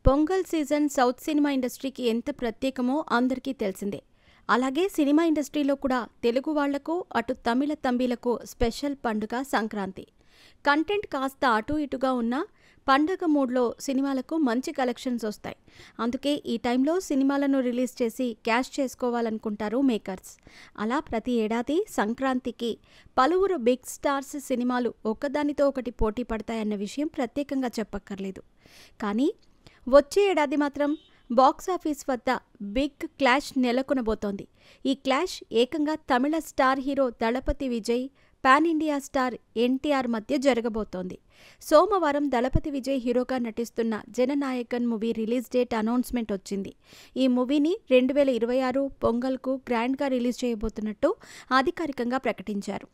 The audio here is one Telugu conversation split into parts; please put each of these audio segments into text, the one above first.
పొంగల్ సీజన్ సౌత్ సినిమా ఇండస్ట్రీకి ఎంత ప్రత్యేకమో అందరికీ తెలిసిందే. అలాగే సినిమా ఇండస్ట్రీలో కూడా తెలుగు వాళ్లకు, అటు తమిళ తంబీలకు స్పెషల్ పండుగ సంక్రాంతి. కంటెంట్ కాస్త అటు ఇటుగా ఉన్నా పండగ మూడ్లో సినిమాలకు మంచి కలెక్షన్స్ వస్తాయి. అందుకే ఈ టైంలో సినిమాలను రిలీజ్ చేసి క్యాష్ చేసుకోవాలనుకుంటారు మేకర్స్. అలా ప్రతి ఏడాది సంక్రాంతికి పలువురు బిగ్ స్టార్స్ సినిమాలు ఒకదానితో ఒకటి పోటీ పడతాయన్న విషయం ప్రత్యేకంగా చెప్పక్కర్లేదు. కానీ వచ్చే ఏడాది మాత్రం బాక్సాఫీస్ వద్ద బిగ్ క్లాష్ నెలకొనబోతోంది. ఈ క్లాష్ ఏకంగా తమిళ star hero Thalapathy Vijay, pan India star NTR మధ్య జరగబోతోంది. సోమవారం దళపతి విజయ్ హీరోగా నటిస్తున్న Jananayagan movie release date announcement వచ్చింది. ఈ మూవీని 2026 పొంగల్కు గ్రాండ్గా రిలీజ్ చేయబోతున్నట్టు అధికారికంగా ప్రకటించారు.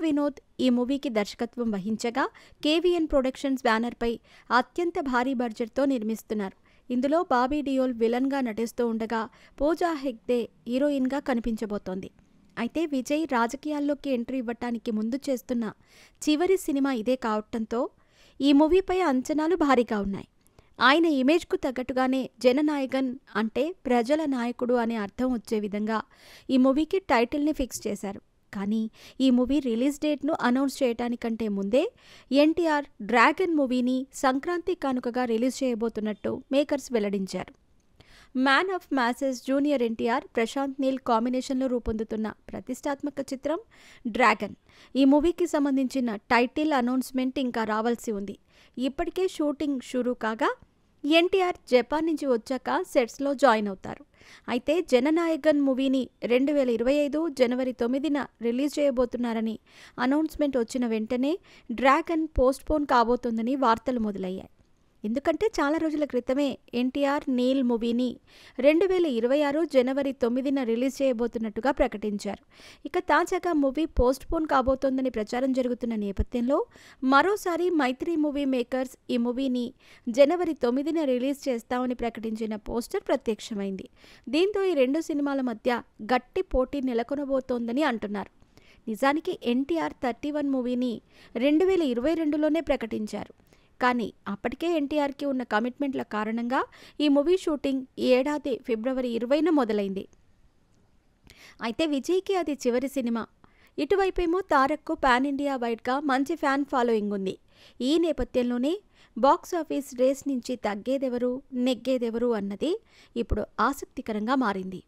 వినోద్ ఈ మూవీకి దర్శకత్వం వహించగా కేవీఎన్ ప్రొడక్షన్స్ బ్యానర్పై అత్యంత భారీ బడ్జెట్తో నిర్మిస్తున్నారు. ఇందులో బాబీ డియోల్ విలన్గా నటిస్తూ ఉండగా పూజా హెగ్డే హీరోయిన్గా కనిపించబోతోంది. అయితే విజయ్ రాజకీయాల్లోకి ఎంట్రీ ఇవ్వటానికి ముందు చేస్తున్న చివరి సినిమా ఇదే కావటంతో ఈ మూవీపై అంచనాలు భారీగా ఉన్నాయి. ఆయన ఇమేజ్కు తగ్గట్టుగానే జననాయకన్ అంటే ప్రజల నాయకుడు అనే అర్థం వచ్చే విధంగా ఈ మూవీకి టైటిల్ని ఫిక్స్ చేశారు. కానీ ఈ మూవీ రిలీజ్ డేట్ను అనౌన్స్ చేయడానికంటే ముందే ఎన్టీఆర్ డ్రాగన్ మూవీని సంక్రాంతి కానుకగా రిలీజ్ చేయబోతున్నట్టు మేకర్స్ వెల్లడించారు. Man of masses junior NTR, Prashanth Neel కాంబినేషన్లో రూపొందుతున్న ప్రతిష్టాత్మక చిత్రం డ్రాగన్. ఈ మూవీకి సంబంధించిన టైటిల్ అనౌన్స్మెంట్ ఇంకా రావాల్సి ఉంది. ఇప్పటికే షూటింగ్ షురూ కాగా ఎన్టీఆర్ జపాన్ నుంచి వచ్చాక సెట్స్లో జాయిన్ అవుతారు. అయితే జననాయకన్ మూవీని 2025 జనవరి 9న రిలీజ్ చేయబోతున్నారని అనౌన్స్మెంట్ వచ్చిన వెంటనే డ్రాగన్ పోస్ట్పోన్ కాబోతోందని వార్తలు మొదలయ్యాయి. ఎందుకంటే చాలా రోజుల క్రితమే ఎన్టీఆర్ నీల్ మూవీని 2026 జనవరి 9న రిలీజ్ చేయబోతున్నట్టుగా ప్రకటించారు. ఇక తాజాగా మూవీ పోస్ట్పోన్ కాబోతోందని ప్రచారం జరుగుతున్న నేపథ్యంలో మరోసారి మైత్రి మూవీ మేకర్స్ ఈ మూవీని జనవరి 9న రిలీజ్ చేస్తామని ప్రకటించిన పోస్టర్ ప్రత్యక్షమైంది. దీంతో ఈ రెండు సినిమాల మధ్య గట్టి పోటీ నెలకొనబోతోందని అంటున్నారు. నిజానికి ఎన్టీఆర్ 31 మూవీని 2022లోనే ప్రకటించారు. కానీ అప్పటికే ఎన్టీఆర్కి ఉన్న కమిట్మెంట్ల కారణంగా ఈ మూవీ షూటింగ్ ఈ ఏడాది ఫిబ్రవరి 20న మొదలైంది. అయితే విజయ్కి అది చివరి సినిమా. ఇటువైపేమో తారక్కు పాన్ ఇండియా వైడ్గా మంచి ఫ్యాన్ ఫాలోయింగ్ ఉంది. ఈ నేపథ్యంలోనే బాక్సాఫీస్ రేస్ నుంచి తగ్గేదెవరు, నెగ్గేదెవరు అన్నది ఇప్పుడు ఆసక్తికరంగా మారింది.